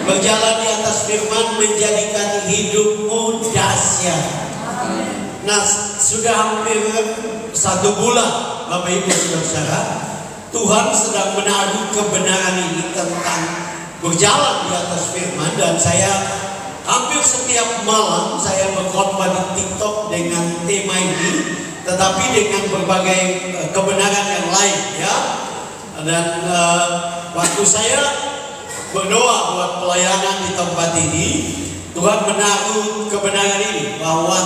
Berjalan di atas firman menjadikan hidupmu dahsyat. Nah, sudah hampir 1 bulan Bapak Ibu Saudara, Tuhan sedang menaruh kebenaran ini tentang berjalan di atas firman. Dan saya hampir setiap malam saya berkhotbah di TikTok dengan tema ini, tetapi dengan berbagai kebenaran yang lain ya. Dan waktu saya berdoa buat pelayanan di tempat ini, Tuhan menaruh kebenaran ini bahwa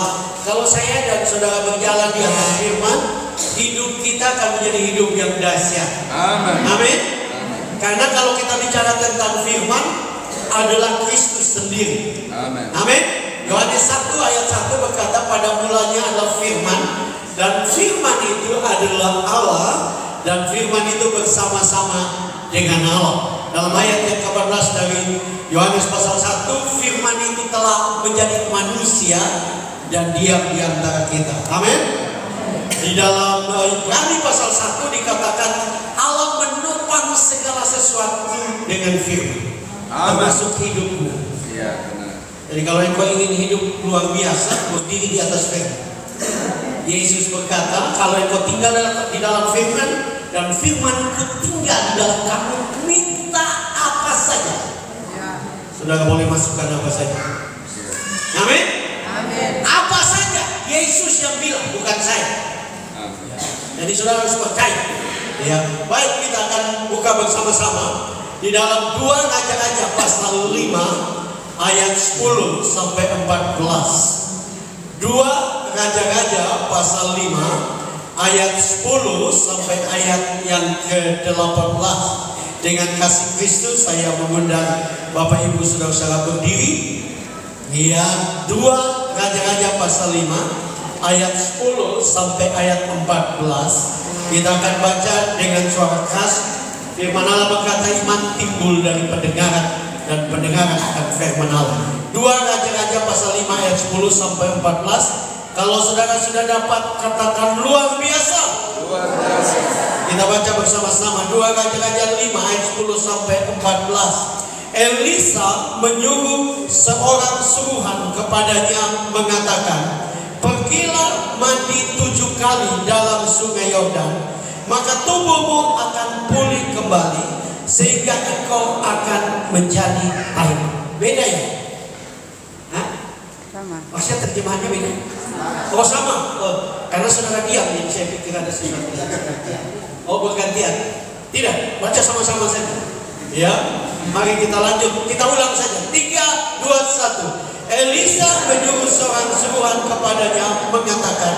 kalau saya dan saudara berjalan di atas firman, hidup kita akan menjadi hidup yang dahsyat. Amin. Amin. Karena kalau kita bicara tentang firman, adalah Kristus sendiri. Amin. Amin. Yohanes 1 ayat 1 berkata, pada mulanya adalah firman, dan firman itu adalah Allah, dan firman itu bersama-sama dengan Allah. Dalam ayat yang ke-14 dari Yohanes pasal 1, firman itu telah menjadi manusia dan diam di antara kita. Amin. Di dalam Ibrani pasal 1 dikatakan Allah menopang segala sesuatu dengan firman, termasuk hidupmu. Iya, benar. Jadi kalau engkau ingin hidup luar biasa, berdiri di atas firman. Yesus berkata, kalau engkau tinggal di dalam firman dan firman-Ku tinggal di dalam kamu, minta apa saja. Saudara boleh masukkan apa saja. Amin. Amin. Apa saja Yesus yang bilang, bukan saya. Jadi saudara harus percaya. Ya, baik, kita akan buka bersama-sama di dalam 2 Raja-Raja pasal 5 ayat 10 sampai 14. 2 Raja-Raja pasal 5 ayat 10 sampai ayat yang ke-18. Dengan kasih Kristus saya mengundang Bapak Ibu Saudara-saudara berdiri. Ya, 2 Raja-Raja pasal 5 ayat 10 sampai ayat 14. Kita akan baca dengan suara keras. Firman Allah berkata, iman timbul dari pendengaran, dan pendengaran akan firman Allah. 2 Raja-Raja pasal 5 ayat 10 sampai 14. Kalau saudara sudah dapat, katakan luar biasa. Luar biasa. Kita baca bersama-sama 2 Raja-Raja 5 ayat 10 sampai 14. Elisa menyuruh seorang suruhan kepadanya mengatakan, pergilah mandi 7 kali dalam sungai Yordan, maka tubuhmu akan pulih kembali, sehingga engkau akan menjadi air. Beda ya? Hah? Sama. Maksudnya terjemahannya beda? Oh sama? Oh, karena saudara diam, jadi saya pikir ada sesuatu. Oh bergantian? Tidak, baca sama-sama saja. Ya, mari kita lanjut. Kita ulang saja. 3, 2, 1. Elisa menyuruh seorang suruhan kepadanya mengatakan,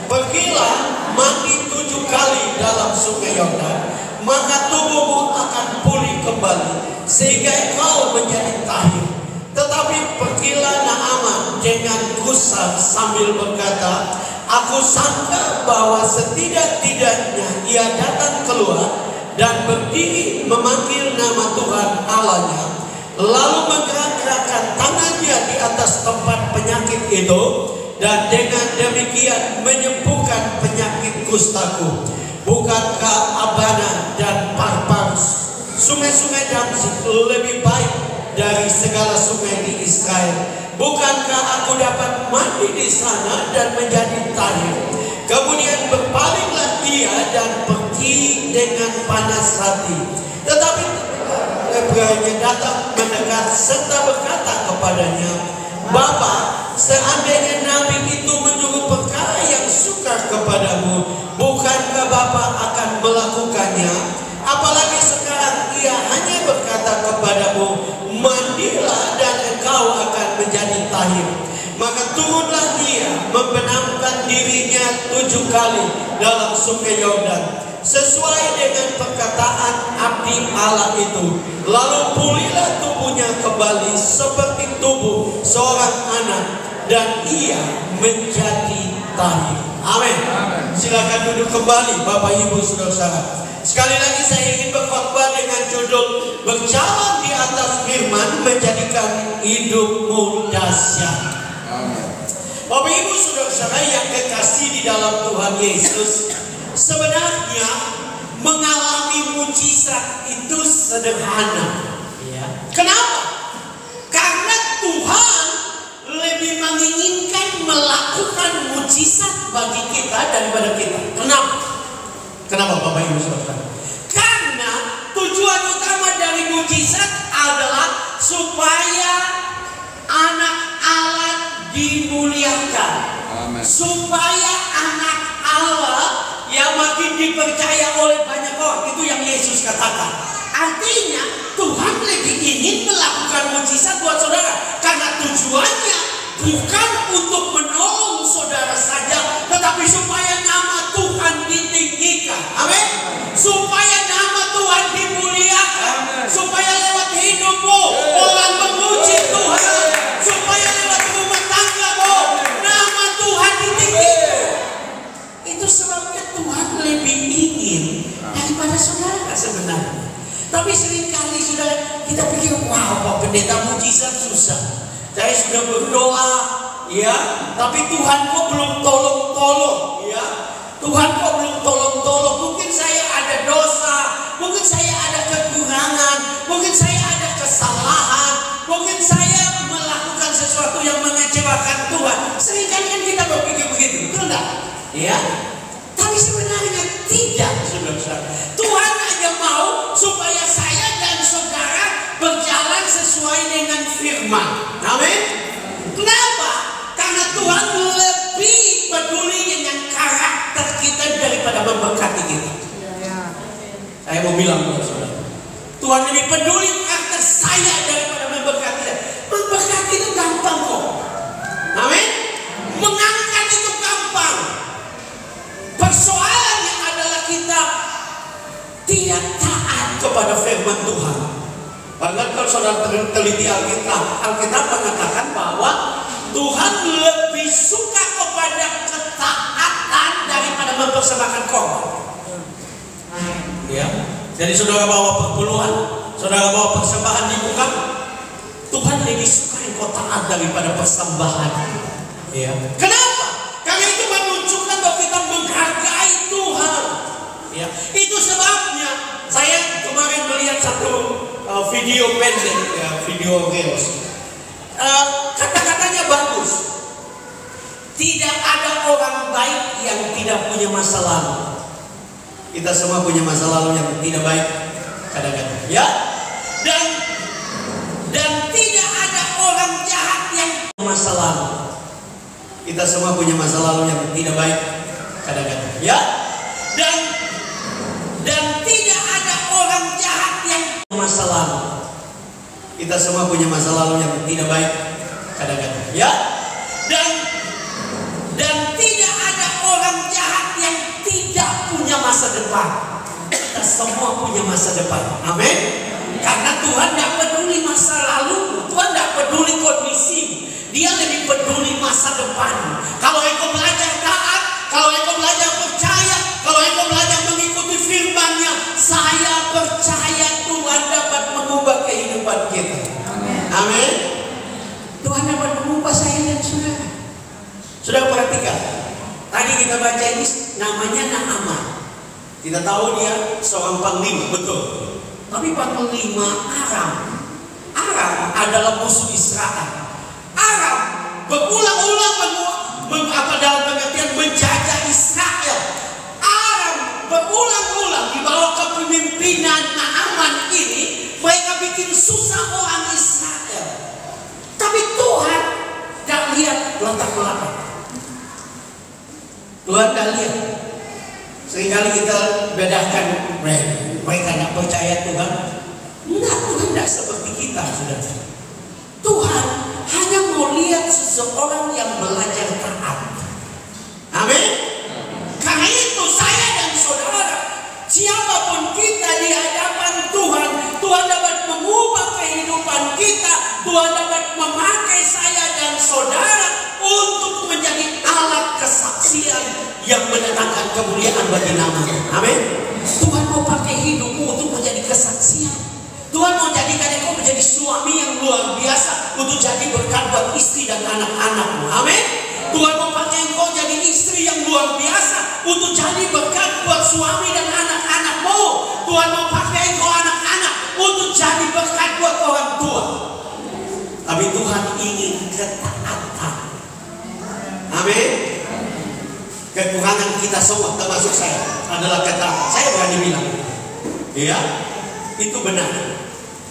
pergilah mandi 7 kali dalam sungai Yordan, maka tubuhmu akan pulih kembali, sehingga engkau menjadi tahir. Tetapi pergilah Naaman dengan gusar sambil berkata, aku sangka bahwa setidak-tidaknya ia datang keluar dan berdiri memanggil nama Tuhan Allahnya, lalu menggerak-gerakkan tangannya di atas tempat penyakit itu, dan dengan demikian menyembuhkan penyakit kustaku. Bukankah Abana dan Parpars, sungai-sungai Damsyik, lebih baik dari segala sungai di Israel? Bukankah aku dapat mandi di sana dan menjadi tahir? Kemudian berpalinglah ia dan pergi dengan panas hati. Tetapi Hebrainya datang mendekat serta berkata kepadanya, Bapa, seandainya Nabi itu menyuruh perkara yang sukar kepadamu, bukankah Bapa akan melakukannya? Apalagi sekarang ia hanya berkata kepadamu, mandilah dan engkau akan menjadi tahir. Maka turunlah ia membenamkan dirinya 7 kali dalam sungai Yordan, sesuai dengan perkataan abdi Allah itu. Lalu pulihlah tubuhnya kembali seperti tubuh seorang anak, dan ia menjadi tahir. Amin. Silakan duduk kembali Bapak Ibu Saudara-saudara. Sekali lagi saya ingin berkhotbah dengan judul berjalan di atas firman menjadikan hidupmu dahsyat. Bapak Ibu Saudara-saudara yang kekasih di dalam Tuhan Yesus, sebenarnya mengalami mujizat itu sederhana. Ya. Kenapa? dimuliakan. Amen. Supaya anak Allah yang makin dipercaya oleh banyak orang. Itu yang Yesus katakan. Artinya Tuhan lebih ingin melakukan mujizat buat saudara. Karena tujuannya bukan untuk menolong saudara saja, tetapi supaya nama Tuhan ditinggikan. Amin. Supaya nama Tuhan dimuliakan. Supaya lewat hidupmu orang memuji Tuhan. Supaya lewat rumah tanggamu nama Tuhan ditinggikan. Itu sebabnya Tuhan lebih ingin daripada saudara sebenarnya. Tapi seringkali saudara kita pikir, wah Pak Pendeta mujizat susah. Saya sudah berdoa, ya, tapi Tuhan kok belum tolong-tolong, ya. Tuhan kok belum tolong-tolong. Mungkin saya ada dosa, mungkin saya ada kekurangan, mungkin saya ada kesalahan, mungkin saya melakukan sesuatu yang mengecewakan Tuhan. Seringkali kan kita berpikir begitu, betul enggak? Ya. Tapi sebenarnya tidak, saudara-saudara. Tuhan hanya mau supaya saya dan saudara berjalan sesuai dengan firman. Amin. Kenapa? Karena Tuhan lebih peduli dengan karakter kita daripada memberkati kita. Saya mau bilang buat saudara, Tuhan lebih peduli karakter saya daripada memberkati kita. Memberkati itu gampang kok. Amin. Mengangkat itu gampang. Persoalannya adalah kita tidak taat kepada firman Tuhan. Bahkan kalau saudara teliti Alkitab mengatakan bahwa Tuhan lebih suka kepada ketaatan daripada mempersembahkan korban. Ya, jadi saudara bawa perpuluhan, saudara bawa persembahan di muka, Tuhan lebih suka engkau taat daripada persembahan. Ya, kenapa? Karena itu menunjukkan bahwa kita menghargai Tuhan. Ya, itu sebabnya saya kemarin melihat satu video pendek, ya, video reels. Kata-katanya bagus. Tidak ada orang baik yang tidak punya masa lalu. Kita semua punya masa lalu yang tidak baik kadang-kadang. Ya, dan tidak ada orang jahat yang masa lalu. Kita semua punya masa lalu yang tidak baik kadang-kadang. Ya, dan tidak ada orang jahat yang masa lalu. Kita semua punya masa lalu yang tidak baik kadang-kadang. Ya, dan tidak ada orang jahat yang tidak punya masa depan. Kita semua punya masa depan. Amin. Karena Tuhan tidak peduli masa lalu, Tuhan tidak peduli kondisi. Dia lebih peduli masa depan. Kalau engkau belajar taat, kalau engkau belajar percaya, kalau engkau belajar mengikuti firman-Nya, saya percaya Tuhan dapat mengubah kehidupan kita. Amin. Tuhan dapat mengubah saya dan saudara. Sudah perhatikan. Tadi kita baca ini namanya Naaman. Kita tahu dia seorang panglima, betul. Tapi panglima Aram. Aram adalah musuh Israel. Aram berulang-ulang dalam pengertian menjajah Israel. Aram berulang-ulang di bawah kepemimpinan Naaman ini, mereka bikin susah orang Israel. Tapi Tuhan tidak lihat latar belakang. Tuhan tidak lihat. Seringkali kita bedakan mereka tidak percaya Tuhan. Enggak, Tuhan tidak seperti kita, saudara. Tuhan hanya mau lihat seseorang yang belajar taat. Amin. Karena itu saya dan saudara, siapapun kita di hadapan Tuhan, Tuhan dapat mengubah kehidupan kita. Tuhan dapat memakai saya dan saudara untuk menjadi alat kesaksian yang mendatangkan kemuliaan bagi nama-Nya. Amin. Tuhan mau pakai hidupmu untuk menjadi kesaksian. Tuhan mau jadikan engkau menjadi suami yang luar biasa untuk jadi berkat buat istri dan anak-anakmu. Amin. Tuhan mau pakai engkau jadi istri yang luar biasa untuk jadi berkat buat suami dan anak-anakmu. Tuhan mau pakai engkau anak-anak untuk jadi berkat buat orang tua. Tapi Tuhan ingin ketaatan. Amin. Kekurangan kita semua termasuk saya adalah ketaatan. Saya berani bilang, ya, itu benar.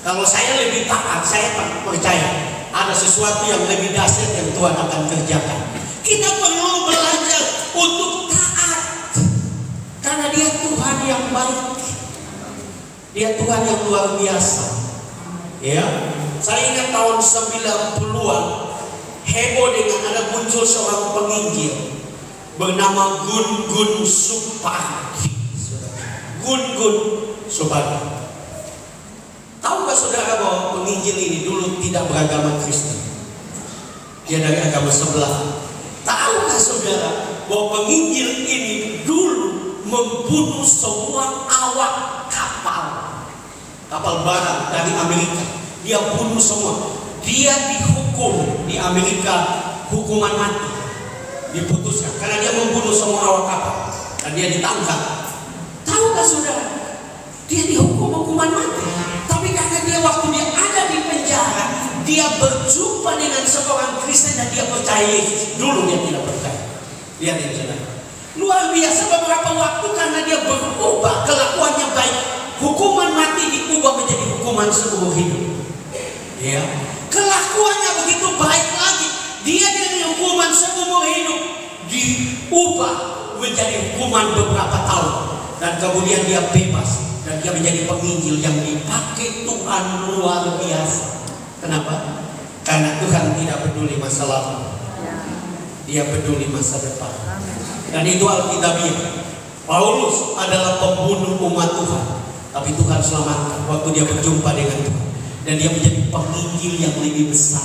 Kalau saya lebih taat, saya percaya ada sesuatu yang lebih dahsyat yang Tuhan akan kerjakan. Kita perlu belajar untuk taat, karena Dia Tuhan yang baik. Dia Tuhan yang luar biasa. Ya, saya ingat tahun 90-an heboh dengan ada muncul seorang penginjil bernama Gun Supandi. Gun Supandi. Tahukah saudara bahwa penginjil ini dulu tidak beragama Kristen? Dia dari agama sebelah. Tahukah saudara bahwa penginjil ini dulu membunuh semua awak kapal barang dari Amerika? Dia bunuh semua. Dia dihukum di Amerika hukuman mati, diputuskan karena dia membunuh semua awak kapal dan dia ditangkap. Tahukah saudara, dia dihukum hukuman mati, tapi karena dia waktu dia ada di penjara, dia berjumpa dengan seorang Kristen dan dia percaya Yesus. Dulu dia tidak percaya. Lihat ini saudara, luar biasa. Beberapa waktu karena dia berubah, kelakuannya baik, hukuman mati diubah menjadi hukuman seumur hidup. Ya, kelakuannya begitu baik lagi, dia dari hukuman seumur hidup diubah menjadi hukuman beberapa tahun, dan kemudian dia bebas dan dia menjadi penginjil yang dipakai Tuhan luar biasa. Kenapa? Karena Tuhan tidak peduli masa lalu, Dia peduli masa depan. Dan itu Alkitabiah. Paulus adalah pembunuh umat Tuhan, tapi Tuhan selamatkan waktu dia berjumpa dengan Tuhan, dan dia menjadi penginjil yang lebih besar.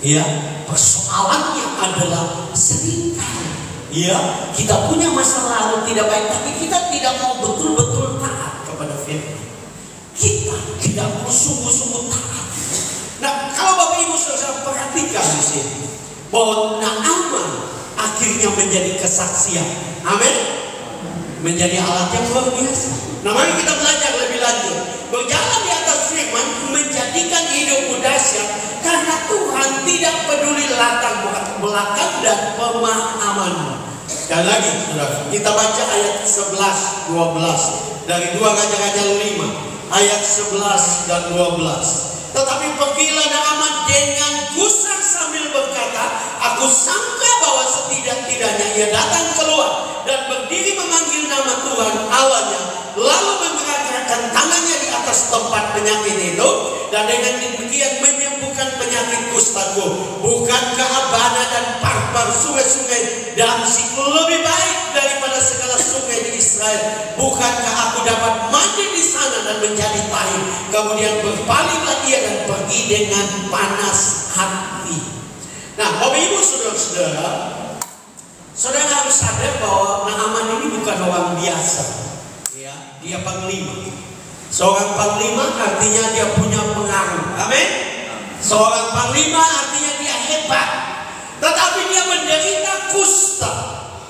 Ya, persoalannya adalah seringkali ya kita punya masa lalu tidak baik, tapi kita tidak mau betul-betul taat kepada firman. Kita tidak mau sungguh-sungguh taat. Nah, kalau Bapak Ibu saudara perhatikan di sini bahwa Naaman akhirnya menjadi kesaksian. Amin. Menjadi alat yang luar biasa. Nah, mari kita belajar lebih lanjut. Berjalan di atas firman menjadikan hidupmu dahsyat, karena Tuhan tidak peduli latar belakang dan pemahamanmu. Sekali lagi, saudara, kita baca ayat 11-12 dari 2 Raja-Raja 5 ayat 11 dan 12. Tetapi pergilah Naaman dengan gusar sambil berkata, aku sangka bahwa setidak-tidaknya ia datang keluar dan berdiri memanggil nama Tuhan Allahnya, lalu menggerakkan tangannya di atas tempat penyakit itu, dan dengan demikian menyembuhkan penyakit kustaku. Bukankah Abana dan Parpar, sungai-sungai Damsyik lebih baik daripada segala sungai di Israel? Bukankah aku dapat mandi di sana dan menjadi tahir? Kemudian berpalinglah ia dan pergi dengan panas hati. Nah, Bapak Ibu saudara-saudara, saudara harus sadar bahwa Naaman ini bukan orang biasa. Ya, dia panglima. Seorang panglima artinya dia punya pengaruh. Amin. Seorang panglima artinya dia hebat. Tetapi dia menderita kusta.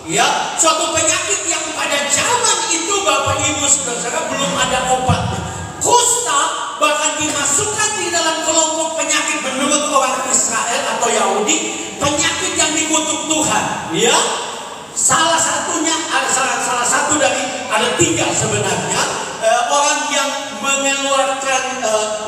Ya, suatu penyakit yang pada zaman itu Bapak Ibu saudara belum ada obatnya. Kusta bahkan dimasukkan di dalam kelompok penyakit menurut orang Israel atau Yahudi, penyakit yang dikutuk Tuhan. Ya, salah satunya salah satu dari ada 3 sebenarnya. Orang yang mengeluarkan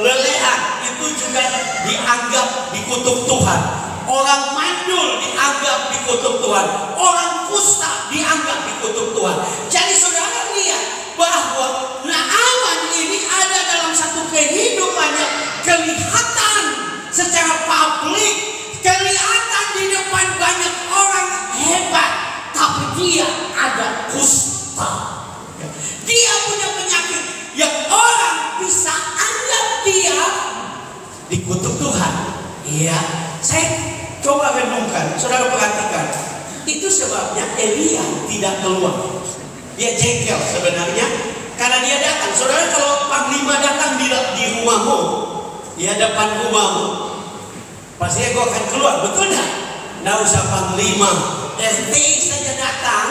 lelehan itu juga dianggap dikutuk Tuhan. Orang mandul dianggap dikutuk Tuhan. Orang kusta dianggap dikutuk Tuhan. Jadi saudara lihat bahwa Naaman ini ada dalam satu kehidupannya, kelihatan secara publik, kelihatan di depan banyak orang hebat, tapi dia ada kusta. Dia punya penyakit yang orang bisa anggap dia dikutuk Tuhan. Iya, saya coba renungkan, saudara perhatikan. Itu sebabnya Elia tidak keluar. Dia jengkel sebenarnya karena dia datang. Saudara, kalau panglima datang di rumahmu, ya depan rumahmu, pasti aku akan keluar, betul tidak? Nggak usah panglima, RT saja datang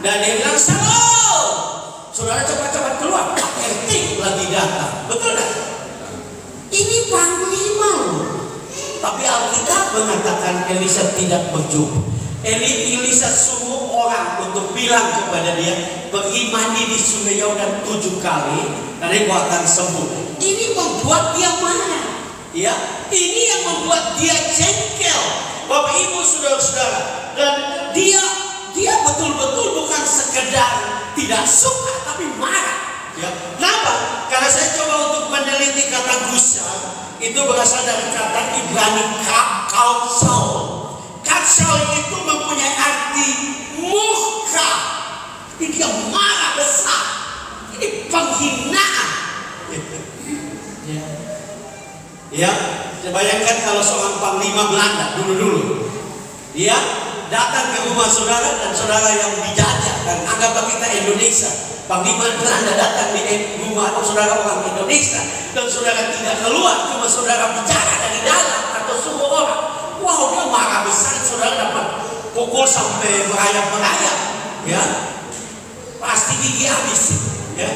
dan dia bilang salam. Saudara cepat-cepat keluar, RT lagi datang, betul tidak? Ini panglima loh. Tapi Alkitab mengatakan Elisa tidak berjumpa. Elisa suruh orang untuk bilang kepada dia, pergi mandi di sungai Yordan 7 kali, dan engkau akan sembuh. Ini membuat dia marah. Ya, ini yang membuat dia jengkel. Bapak Ibu saudara-saudara, Dan dia betul-betul bukan sekedar tidak suka, tapi marah. Ya. Kenapa? Karena saya coba untuk meneliti kata gusar, itu berasal dari kata Ibrani katsal. Katsal itu mempunyai arti murka. Jadi dia marah besar. Ini penghinaan. Ya, bayangkan kalau seorang panglima Belanda dulu, dia datang ke rumah saudara dan saudara yang dijajah, dan anggaplah kita Indonesia. Panglima Belanda datang di rumah saudara orang Indonesia dan saudara tidak keluar, cuma saudara bicara dari dalam atau semua orang. Wow, dia marah besar, saudara dapat pukul sampai merayap-merayap. Ya, pasti gigi habis. Ya.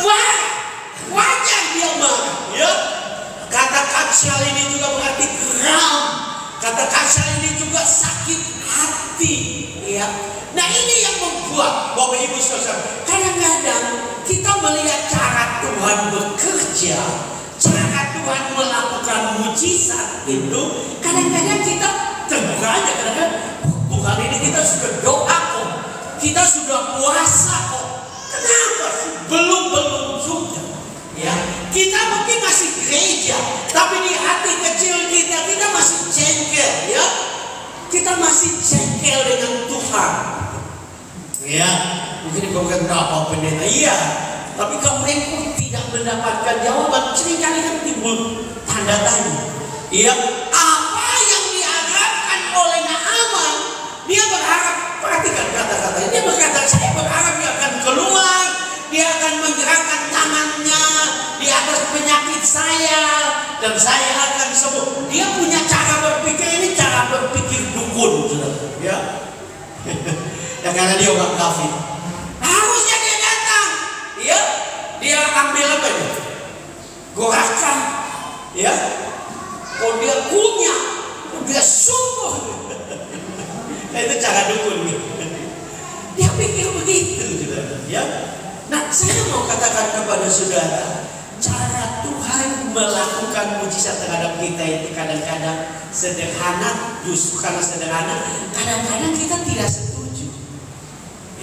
Marah, wajar dia marah. Ya, kata katsal ini juga berarti geram. Kata katsal ini juga sakit hati. Ya. Nah, ini yang membuat Bapak Ibu Saudara, kadang-kadang kita melihat cara Tuhan bekerja, cara Tuhan melakukan mujizat itu, kadang-kadang kita terbuka aja, kadang-kadang bukan ini kita sudah doa kok, kita sudah puasa kok, kenapa sih? Belum juga. Ya, kita mungkin masih gereja, tapi di hati kecil kita masih jengkel, ya. Kita masih jengkel dengan Tuhan. Ya, mungkin bukan apa pendeta, iya. Tapi kalau mereka tidak mendapatkan jawaban, seringkali kan timbul tanda tanya. Iya, apa yang diharapkan oleh Naaman? Dia berharap, perhatikan kata-katanya. Dia berkata, saya berharap dia akan keluar, dia akan menggerakkan tangannya di atas penyakit saya, dan saya akan sembuh. Dia punya cara berpikir, ini cara berpikir dukun, saudara. Ya. Ya, karena dia orang kafir. Harusnya dia datang. Ya, dia ambil apa ya? Gorakan. Ya. Kalau dia kunyah, dia sungguh. Nah, itu cara dukun. Dia pikir begitu, saudara. Ya. Nah, saya mau katakan kepada saudara, cara Tuhan melakukan mujizat terhadap kita itu kadang-kadang sederhana. Justru karena sederhana, kadang-kadang kita tidak setuju.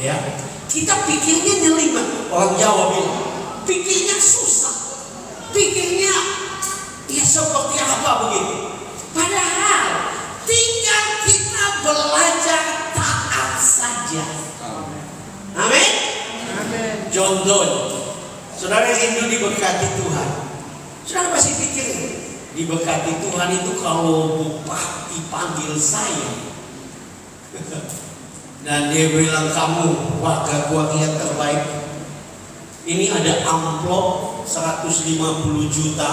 Ya, kita pikirnya nyelima. Orang Jawa bilang, pikirnya susah, pikirnya ya seperti apa begitu. Padahal tinggal kita belajar taat saja. Amin. Contohnya, saudara rindu diberkati Tuhan. Saudara pasti pikir diberkati Tuhan itu kalau bupati panggil saya dan dia bilang, kamu warga keluarga terbaik, ini ada amplop 150 juta,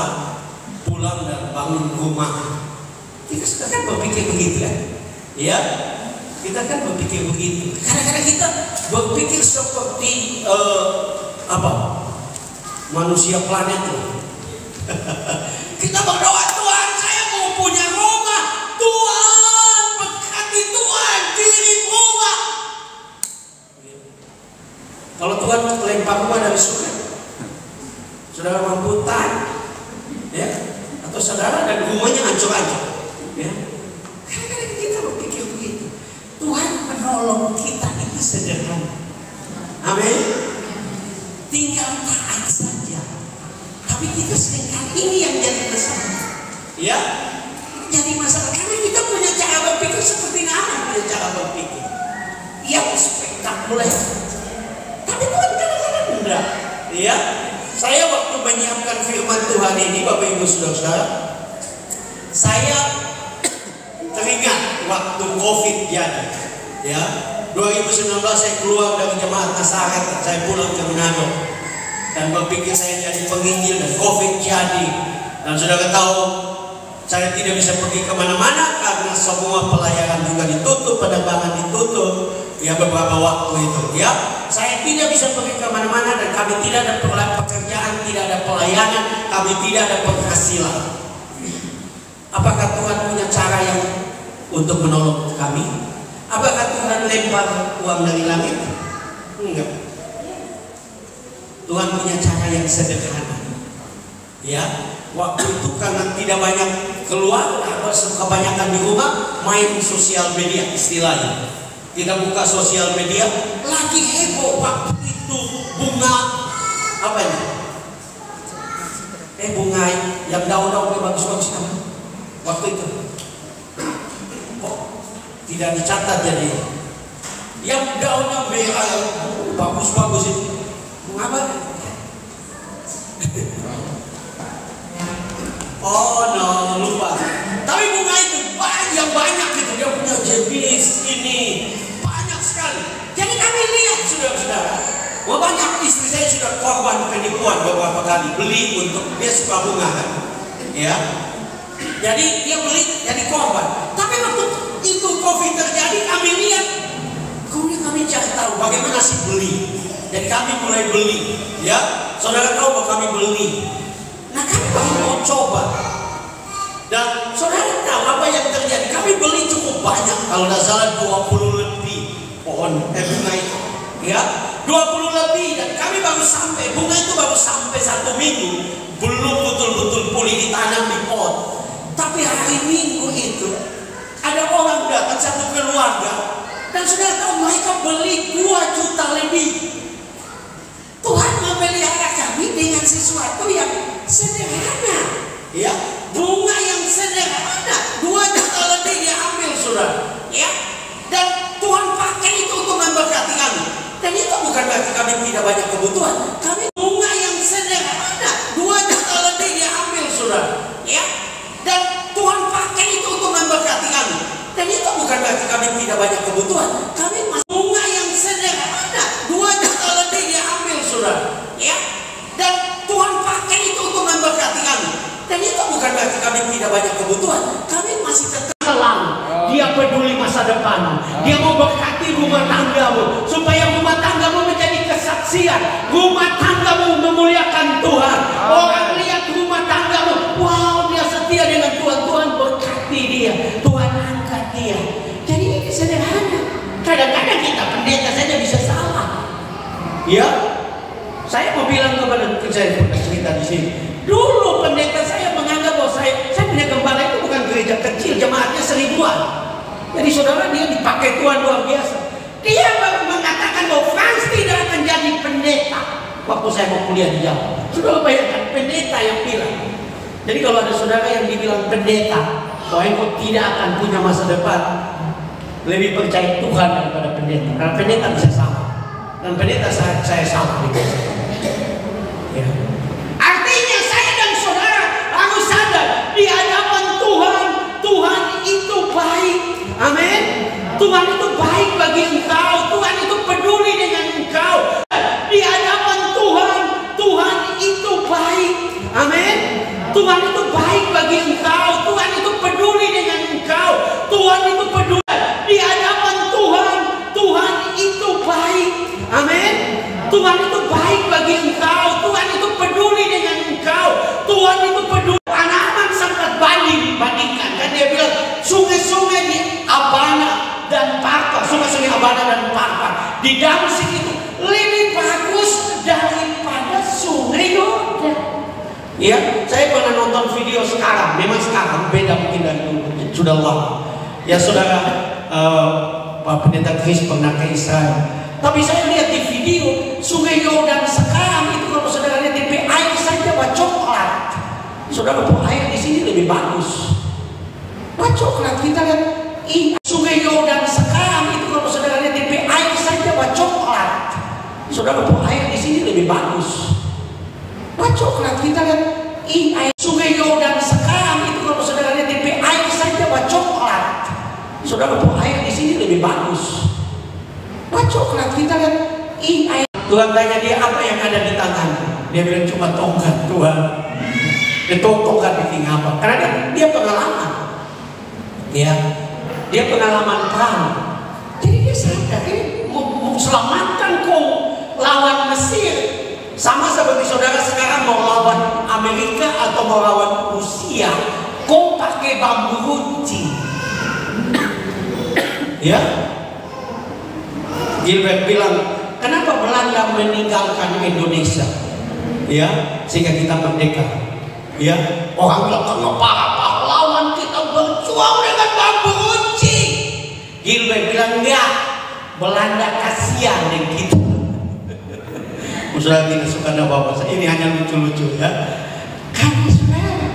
pulang dan bangun rumah. Kita kan berpikir begitu kan? Ya, kita kan berpikir begitu. Kadang-kadang kita berpikir seperti manusia planet. Kita berdoa, Tuhan saya mau punya rumah, Tuhan berkati, Tuhan kirim rumah. Kalau Tuhan lempar rumah dari surga, saudara mampu tahan, ya? Atau saudara dan rumahnya hancur-hancur, ya? Kadang-kadang kita berpikir begitu. Tuhan menolong kita itu sederhana. Amin. Tinggal taat saja. Tapi kita seringkali ini yang jadi masalah. Ya, jadi masalah karena kita punya cara berpikir seperti Naaman punya cara berpikir yang spektakuler. Tapi Tuhan kadang-kadang enggak. Ya, saya waktu menyiapkan firman Tuhan ini, Bapak Ibu Saudara, saya teringat waktu COVID jadi. Ya, 2019 saya keluar dari jemaat Nazaret, saya pulang ke Manado dan berpikir saya jadi penginjil dan COVID jadi. Dan saudara tahu, saya tidak bisa pergi kemana-mana karena semua pelayanan juga ditutup, penerbangan ditutup. Ya, beberapa waktu itu, ya, saya tidak bisa pergi kemana-mana dan kami tidak ada pekerjaan, tidak ada pelayanan, kami tidak ada penghasilan. Apakah Tuhan punya cara yang untuk menolong kami? Apakah Tuhan lempar uang dari langit? Enggak. Tuhan punya cara yang sederhana. Ya, waktu itu karena tidak banyak keluar, kebanyakan di rumah main sosial media istilahnya. Kita buka sosial media, lagi heboh waktu itu bunga apa ini? Bunga yang daun-daunnya bagus-bagus kan? Waktu itu. Kok tidak dicatat jadi? Yang daunnya merah bagus-bagus itu bunga apa? Oh no, lupa. Tapi bunga itu banyak gitu, dia punya jenis ini banyak sekali. Jadi kami lihat saudara-saudara, banyak istri saya sudah korban penipuan beberapa kali beli untuk dia suka bunga kan, ya. Jadi dia beli jadi korban. Tapi waktu itu COVID terjadi, kami lihat, kemudian kami cari tahu bagaimana sih beli. Jadi kami mulai beli, ya. Saudara tahu bahwa kami beli. Nah kami baru mau coba. Dan saudara tahu apa yang terjadi? Kami beli cukup banyak. Kalau tidak salah 20 lebih pohon bunga itu, ya. 20 lebih dan kami baru sampai. Bunga itu baru sampai 1 minggu, belum betul-betul pulih ditanam di pot. Tapi hari Minggu itu ada orang datang, satu keluarga, dan saudara tahu mereka beli 2 juta lebih. Tuhan memelihara kami dengan sesuatu yang sederhana, ya, bunga yang sederhana. 2 juta lebih dia ambil, saudara, ya, dan Tuhan pakai itu untuk memberkati kami. Dan itu bukan berarti kami tidak banyak kebutuhan. Kami bunga yang sederhana, 2 juta lebih dia ambil, saudara, ya, dan Tuhan pakai itu untuk memberkati kami. Dan itu bukan berarti kami tidak banyak kebutuhan. Kami masih bunga yang sederhana, 2 juta lebih dia ambil, saudara, ya, dan Tuhan pakai itu untuk memberkati kami. Dan itu bukan berarti kami tidak banyak kebutuhan. Kami masih tetap selalu. Dia peduli masa depan. Dia mau berkati rumah tanggamu supaya rumah tanggamu menjadi kesaksian. Rumah tanggamu memuliakan Tuhan. Orang lihat rumah tanggamu, wow, dia setia dengan Tuhan. Tuhan berkati dia, Tuhan angkat dia. Jadi ini sederhana. Kadang-kadang kita pendeta saja bisa salah. Ya, saya mau bilang kepada saya pernah cerita di sini. Dulu pendeta saya menganggap bahwa saya punya gembala itu bukan gereja kecil, jemaatnya 1000-an. Jadi saudara, dia dipakai Tuhan luar biasa. Dia mengatakan bahwa Frans tidak akan jadi pendeta waktu saya mau kuliah di Jawa. Saudara bayangkan, pendeta yang bilang. Jadi kalau ada saudara yang dibilang pendeta bahwa engkau tidak akan punya masa depan, lebih percaya Tuhan daripada pendeta. Karena pendeta bisa salah. Dan pendeta saya salah. Ya. Artinya saya dan saudara harus sadar di hadapan Tuhan, Tuhan itu baik. Amin. Tuhan itu baik bagi engkau. Tuhan itu peduli dengan engkau. Di hadapan Tuhan, Tuhan itu baik. Amin. Tuhan itu baik bagi engkau. Tuhan itu peduli dengan engkau. Tuhan itu peduli. Di hadapan Tuhan, Tuhan itu baik. Amin. Tuhan itu baik bagi engkau. Tuhan itu peduli dengan engkau. Tuhan itu peduli. Anak-anak sangat banding dibandingkan. Kan dia bilang sungai-sungai di Abana dan Parpa, sungai-sungai Abana dan Parpa di Damsik itu lebih bagus daripada sungai Yordan. Ya, saya pernah nonton video sekarang. Memang sekarang beda mungkin dari dulu. Sudah lama. Ya saudara, Pak Pendeta Chris pernah ke Israel. Tapi saya lihat di video sungai Yordan sekarang itu, kalau saudara lihat di air saja coklat. Saudara, air di sini lebih bagus. Coklat, kita lihat sungai Yordan sekarang itu, kalau saudara lihat di air saja coklat. Saudara, air di sini lebih bagus. Coklat, kita lihat air sungai Yordan sekarang itu, kalau saudara lihat di air saja coklat. Saudara, air di sini lebih bagus. Coklat, kita lihat air. Tuhan tanya dia, apa yang ada di tanganmu? Dia bilang cuma tongkat, Tuhan. Dia tongkat bikin apa? Karena dia pengalaman. Ya, dia pengalaman perang. Jadi dia sadar, ini mau selamatkan kau lawan Mesir. Sama seperti saudara sekarang mau lawan Amerika atau mau lawan Rusia, kau pakai bambu runcing. Ya, Gilbert bilang, kenapa Belanda meninggalkan Indonesia? Ya, sehingga kita merdeka. Ya, orang bilang karena para pahlawan kita berjuang. tuang dengan bambu runcing. Gilbert bilang enggak, Belanda kasihan dengan kita. Saudara tidak suka ada bapak, ini hanya lucu-lucu ya. Karena saudara,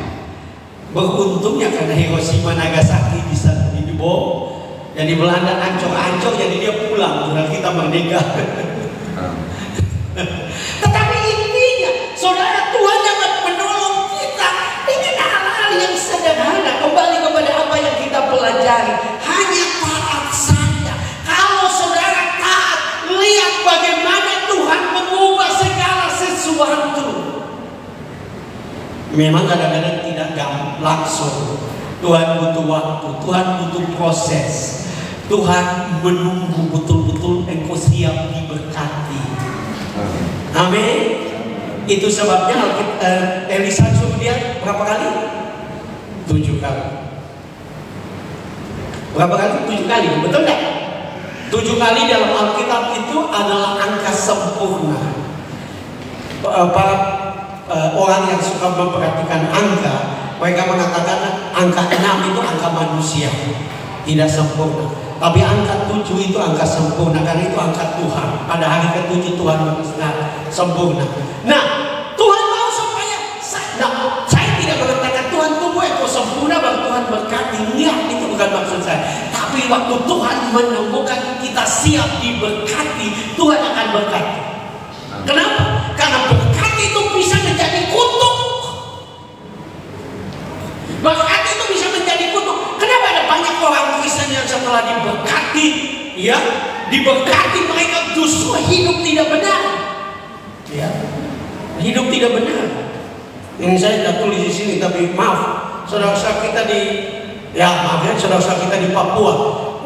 beruntungnya karena Hiroshima Nagasaki bisa dibom, jadi Belanda ancur-ancur, jadi dia pulang, saudara kita merdeka. Tetapi intinya, saudara, Tuhan dapat menolong kita dengan hal-hal yang sederhana. Kembali kepada apa yang kita pelajari, hanya taat saja. Kalau saudara taat, lihat bagaimana Tuhan mengubah segala sesuatu. Memang kadang-kadang tidak langsung. Tuhan butuh waktu, Tuhan butuh proses. Tuhan menunggu betul-betul engkau siap diberkati. Amin. Itu sebabnya Elisa suruh dia berapa kali? 7 kali. Berapa kali? 7 kali. Betul nggak? 7 kali dalam Alkitab itu adalah angka sempurna. Para orang yang suka memperhatikan angka, mereka mengatakan angka 6 itu angka manusia, tidak sempurna. Tapi angka 7 itu angka sempurna, karena itu angka Tuhan. Pada hari ke-7 Tuhan sempurna. Nah, Tuhan mau supaya saya tidak mengatakan Tuhan tunggu engkau sempurna baru Tuhan berkati. Enggak, itu bukan maksud saya. Tapi waktu Tuhan menemukan kita siap diberkati, Tuhan akan berkati. Kenapa? Karena berkat itu bisa menjadi kutuk. Berkat itu bisa menjadi kutuk. Kenapa ada banyak orang Kristen yang setelah diberkati, ya, diberkati mereka justru hidup tidak benar, ya, hidup tidak benar. Ini saya tidak tulis di sini, tapi maaf, saudara-saudara kita saudara-saudara kita di Papua,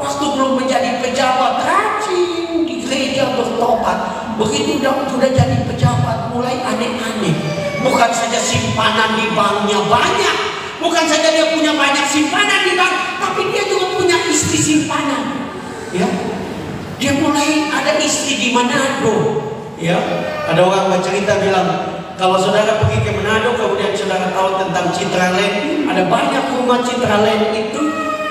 waktu belum menjadi pejabat, rajin di gereja bertobat. Begitu sudah jadi pejabat, mulai aneh-aneh. Bukan saja simpanan di banknya banyak, bukan saja dia punya banyak simpanan di bank, tapi dia juga punya istri simpanan. Ya, dia mulai ada istri di Manado. Ya, ada orang bercerita bilang, kalau saudara pergi ke Manado, kemudian saudara tahu tentang Citraland, ada banyak rumah Citraland itu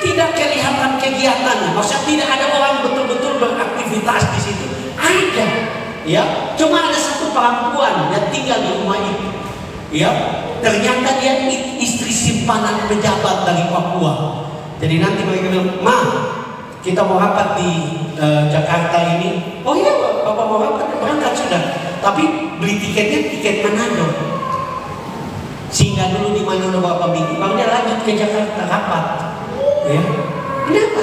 tidak kelihatan kegiatannya. Maksudnya tidak ada orang betul-betul beraktivitas di situ. Ada, ya, cuma ada satu perempuan yang tinggal di rumah itu. Ya, ternyata dia istri simpanan pejabat dari Papua. Jadi nanti mereka bilang, "Ma, kita mau rapat di Jakarta ini." "Oh iya, Bapak mau rapat, berangkat sudah." Tapi beli tiketnya tiket Manado. Singgah dulu di Manado Bapak minggu, baru dia lanjut ke Jakarta rapat. Ya, kenapa?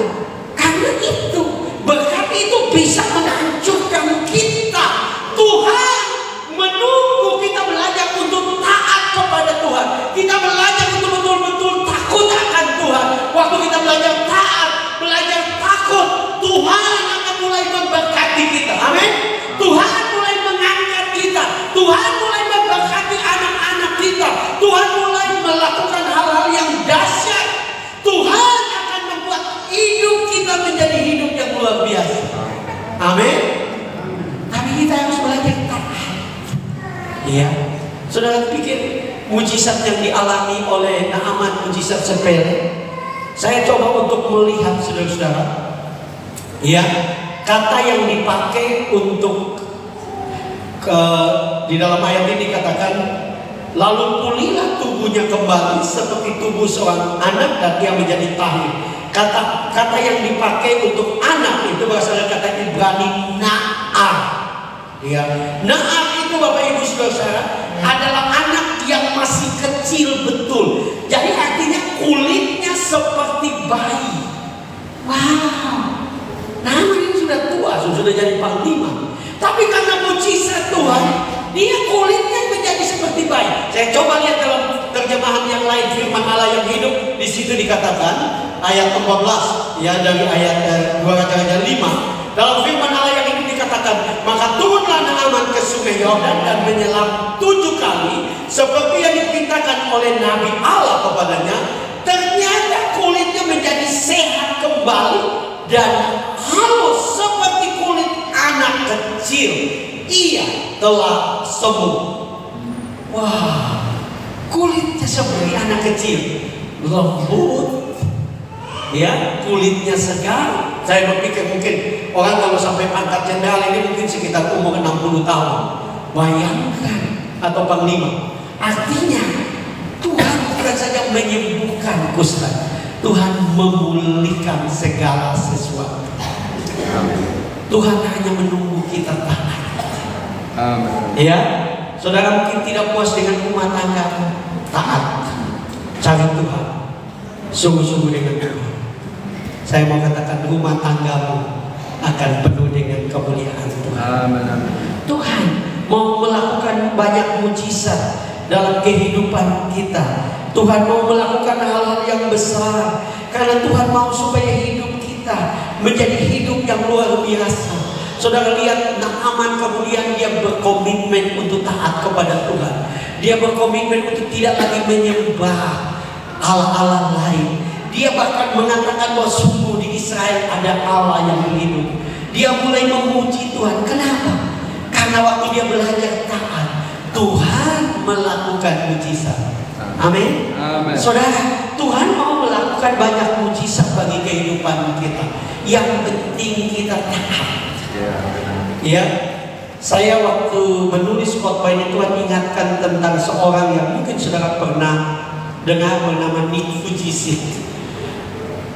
Karena itu berkat itu bisa menghancurkan kita. Tuhan menunggu kita belajar untuk taat kepada Tuhan. Kita belajar untuk betul-betul takut akan Tuhan. Waktu kita belajar taat, belajar takut, Tuhan akan mulai memberkati kita. Amin. Tuhan mulai mengangkat kita. Tuhan mulai memberkati anak-anak kita. Tuhan mulai melakukan hal-hal yang dahsyat. Tuhan akan membuat hidup kita menjadi hidup yang luar biasa. Amin. Tapi kita harus belajar taat. Iya. Saudara pikir mujizat yang dialami oleh Naaman mujizat sepele? Saya coba untuk melihat saudara-saudara. Ya, kata yang dipakai untuk di dalam ayat ini dikatakan, lalu pulihlah tubuhnya kembali seperti tubuh seorang anak dan dia menjadi tahir. Kata yang dipakai untuk anak itu berasal dari kata Ibrani Na'ar. Ya, Na'ar itu Bapak Ibu Saudara adalah anak yang masih kecil betul. Jadi artinya kulitnya seperti bayi. Wow. Na'ar ini sudah tua, sudah jadi panglima. Tapi karena mujizat Tuhan, dia kulitnya menjadi seperti bayi. Saya coba lihat dalam terjemahan yang lain firman Allah yang hidup. Di situ dikatakan ayat 14 ya, dari ayat 2 Raja-Raja 5. Dalam firman Allah yang hidup dikatakan, maka turunlah Naaman ke sungai Yordan dan menyelam 7 kali seperti yang diperintahkan oleh Nabi Allah kepadanya. Ternyata kulitnya menjadi sehat kembali dan halus seperti kulit anak kecil. Ia telah sembuh. Wah, kulitnya seperti anak kecil, lembut, ya, kulitnya segar. Saya berpikir mungkin orang kalau sampai pangkat jenderal ini mungkin sekitar umur 60 tahun. Bayangkan, atau panglima. Artinya Tuhan bukan saja menyembuhkan kusta, Tuhan memulihkan segala sesuatu. Tuhan hanya menunggu kita taat. Ya, saudara mungkin tidak puas dengan rumah tangga, taat, cari Tuhan, sungguh-sungguh dengan Tuhan. Saya mau katakan rumah tanggamu akan penuh dengan kemuliaan Tuhan. Tuhan mau melakukan banyak mujizat dalam kehidupan kita. Tuhan mau melakukan hal-hal yang besar karena Tuhan mau supaya hidup kita menjadi hidup yang luar biasa. Saudara lihat Naaman, kemudian dia berkomitmen untuk taat kepada Tuhan. Dia berkomitmen untuk tidak lagi menyembah Allah-Allah lain. Dia bahkan mengatakan bahwa sungguh di Israel ada Allah yang hidup. Dia mulai memuji Tuhan. Kenapa? Karena waktu dia belajar taat, Tuhan melakukan mujizat. Amin. Saudara, Tuhan mau melakukan banyak mujizat bagi kehidupan kita. Yang penting kita taat. Ya, saya waktu menulis khotbah ini Tuhan ingatkan tentang seorang yang mungkin saudara pernah dengar bernama Nick Vujicic.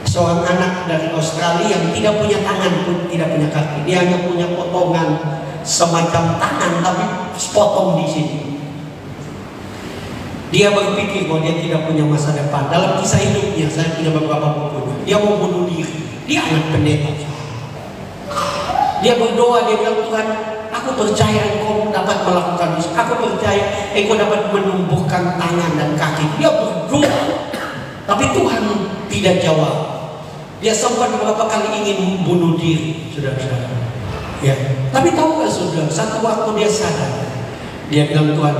Seorang anak dari Australia yang tidak punya tangan pun tidak punya kaki. Dia hanya punya potongan semacam tangan tapi sepotong di sini. Dia berpikir bahwa dia tidak punya masa depan. Dalam kisah hidupnya, saya punya beberapa buku. Dia mau bunuh diri. Dia anak pendeta. Dia berdoa, dia bilang, Tuhan, aku percaya Engkau dapat melakukan ini. Aku percaya Engkau dapat menumbuhkan tangan dan kaki. Dia berdoa, tapi Tuhan tidak jawab. Dia sempat beberapa kali ingin bunuh diri, saudara-saudara. Ya, tapi tahu nggak saudara? Satu waktu dia sadar, dia bilang, Tuhan,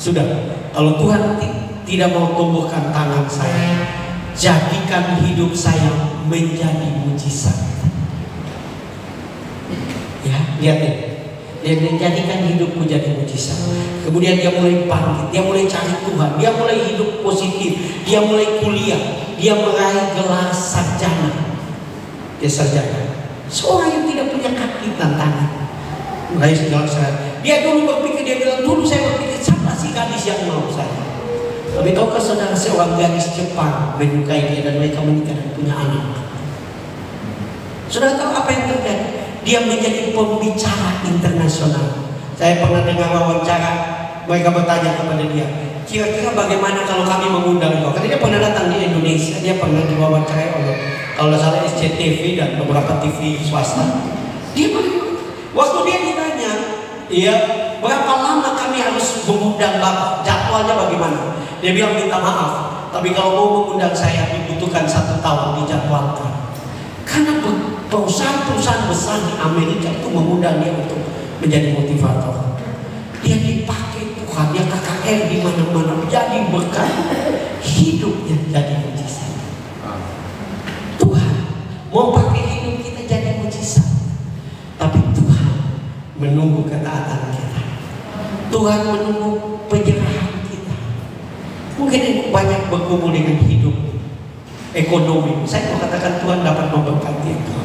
sudah. Kalau Tuhan tidak mau tumbuhkan tangan saya, jadikan hidup saya menjadi mujizat. Ya, lihat ya. Dia menjadikan hidupku jadi mujizat. Kemudian dia mulai bangkit, dia mulai cari Tuhan, dia mulai hidup positif, dia mulai kuliah, dia meraih gelar sarjana. Dia sarjana. Seorang yang tidak punya kaki dan tangan meraih gelar sarjana. Dia dulu berpikir, dia bilang dulu saya berpikir siapa sih gadis yang mau saya. Tapi tahukah saudara, seorang gadis Jepang menyukai dia dan mereka menikah dan punya anak. Saudara tahu apa yang terjadi? Dia menjadi pembicara internasional. Saya pernah dengar wawancara, mereka bertanya kepada dia, kira-kira bagaimana kalau kami mengundang kau? Karena dia pernah datang di Indonesia, dia pernah diwawancarai oleh, kalau tidak salah, SCTV dan beberapa TV swasta. Dia waktu dia ditanya, ya, berapa lama kami harus mengundang Bapak? Jadwalnya bagaimana? Dia bilang, minta maaf, tapi kalau mau mengundang saya dibutuhkan 1 tahun dijadwalkan. Karena perusahaan-perusahaan besar di Amerika itu mengundang dia untuk menjadi motivator. Dia dipakai Tuhan, dia KKR di mana-mana, jadi berkat, hidupnya jadi mujizat. Tuhan mau pakai hidup kita jadi mujizat, tapi Tuhan menunggu ketaatan kita. Tuhan menunggu penyerahan kita. Mungkin banyak bergumul dengan hidup ekonomi. Saya mau katakan Tuhan dapat memberkati engkau.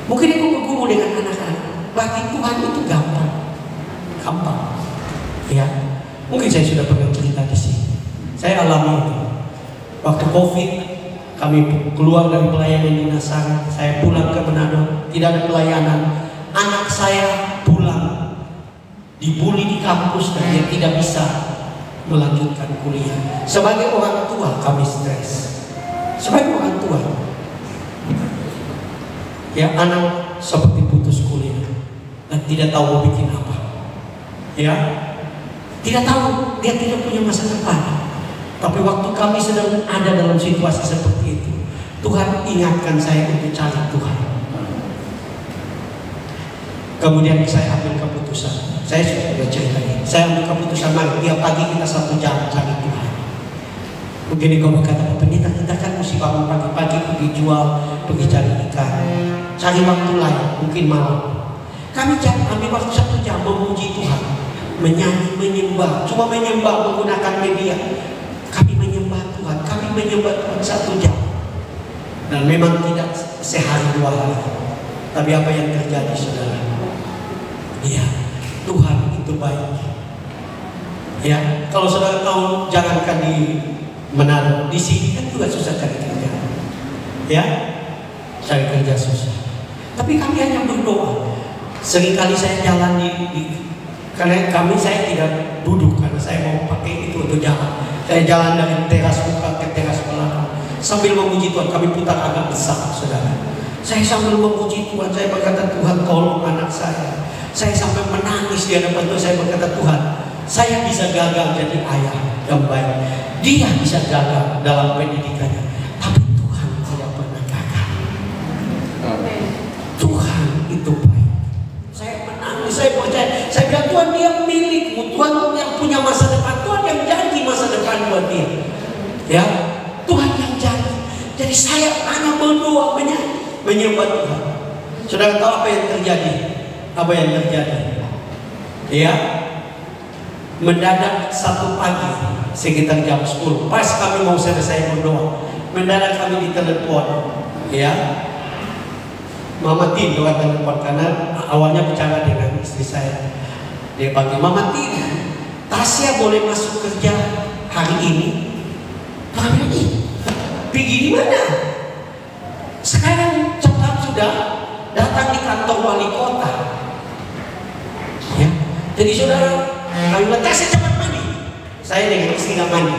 Mungkin aku bergumul dengan anak-anak. Bagi Tuhan itu gampang. Ya. Mungkin saya sudah pernah cerita di sini. Saya alami itu. Waktu COVID, kami keluar dari pelayanan di Nasar. Saya pulang ke Manado, tidak ada pelayanan. Anak saya pulang, dibully di kampus dan dia tidak bisa melanjutkan kuliah. Sebagai orang tua kami stres. Sebagai orang tua, ya, anak seperti putus kuliah dan tidak tahu mau bikin apa. Ya, tidak tahu, dia tidak punya masa depan. Tapi waktu kami sedang ada dalam situasi seperti itu, Tuhan ingatkan saya untuk cari Tuhan. Kemudian saya ambil keputusan. Saya sudah cerita ini. Saya ambil keputusan, mari tiap pagi kita 1 jam cari Tuhan. Mungkin kau berkata, pendeta kita kan mesti bangun pagi-pagi pergi jual, pergi cari ikan, cari waktu lain, mungkin malam. Kami ambil waktu 1 jam memuji Tuhan, menyanyi, menyembah, cuma menyembah menggunakan media. Kami menyembah Tuhan, kami kami menyembah Tuhan 1 jam. Dan memang tidak sehari 2 hari. Tapi apa yang terjadi saudara? Iya, Tuhan itu baik. Ya, kalau saudara tahu, jangankan di Manado, di sini kan juga susah cari kerja. Ya, cari kerja susah. Tapi kami hanya berdoa. Seringkali saya jalan karena saya tidak duduk karena saya mau pakai itu untuk jalan. Saya jalan dari teras muka ke teras belakang sambil memuji Tuhan. Kami putar agak besar, saudara. Saya sambil memuji Tuhan, saya berkata, Tuhan tolong anak saya. Saya sampai menangis di hadapan Tuhan. Saya berkata, Tuhan, saya bisa gagal jadi ayah yang baik. Dia bisa gagal dalam pendidikannya, tapi Tuhan tidak pernah gagal. Tuhan itu baik. Saya menangis, saya percaya. Saya bilang, Tuhan, dia milikmu. Tuhan yang punya masa depan. Tuhan yang janji masa depan buat dia. Ya, Tuhan yang janji. Jadi saya hanya berdoa, menyembah Tuhan. Saudara tahu apa yang terjadi? Apa yang terjadi? Ya, mendadak satu pagi sekitar jam 10, pas kami mau selesai berdoa, mendadak kami ditelepon. Ya, Mama Tin doa telepon karena awalnya bicara dengan istri saya. Dia panggil, Mama Tin, Tasya boleh masuk kerja hari ini? Kami ini pergi di mana? Sekarang cepat sudah datang di kantor wali kota. Ya, jadi saudara, kami bilang, Tasya cepat mandi. Saya dengan istri nggak mandi,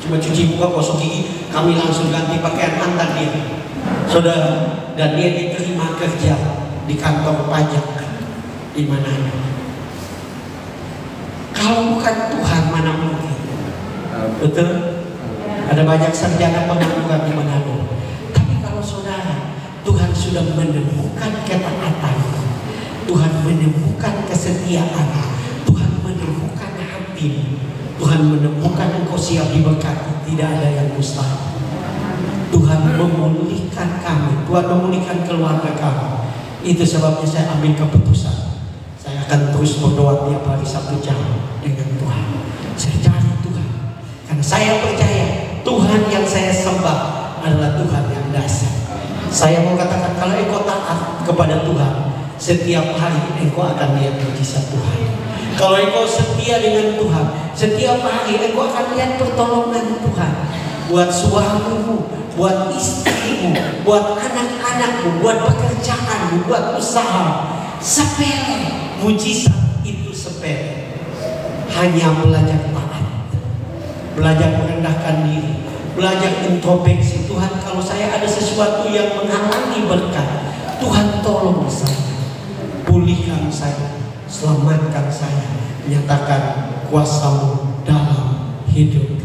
cuma cuci muka, gosok gigi. Kami langsung ganti pakaian, antar dia, saudara. Dan dia diterima kerja di kantor pajak di Manado. Kalau bukan Tuhan, mana mungkin? Betul? Ada banyak sarjana pengangguran di Manado. Tapi kalau saudara, Tuhan sudah menemukan ketaatan, Tuhan menemukan kesetiaan, Tuhan menemukan hati, Tuhan menemukan engkau siap diberkati, tidak ada yang mustahil. Tuhan memulihkan kami, Tuhan memulihkan keluarga kami. Itu sebabnya saya ambil keputusan, saya akan terus berdoa tiap hari 1 jam dengan Tuhan. Saya cari Tuhan, karena saya percaya Tuhan yang saya sembah adalah Tuhan yang dasar. Saya mau katakan, kalau engkau taat kepada Tuhan, setiap hari engkau akan lihat mujizat Tuhan. Kalau engkau setia dengan Tuhan, setiap hari engkau akan lihat pertolongan Tuhan. Buat suamimu, buat istrimu, buat anak-anakmu, buat pekerjaanmu, buat usaha. Sepele, mujizat itu sepele. Hanya belajar taat, belajar merendahkan diri, belajar introspeksi. Tuhan, kalau saya ada sesuatu yang menghalangi berkat, Tuhan tolong saya, pulihkan saya, selamatkan saya, nyatakan kuasa-Mu dalam hidup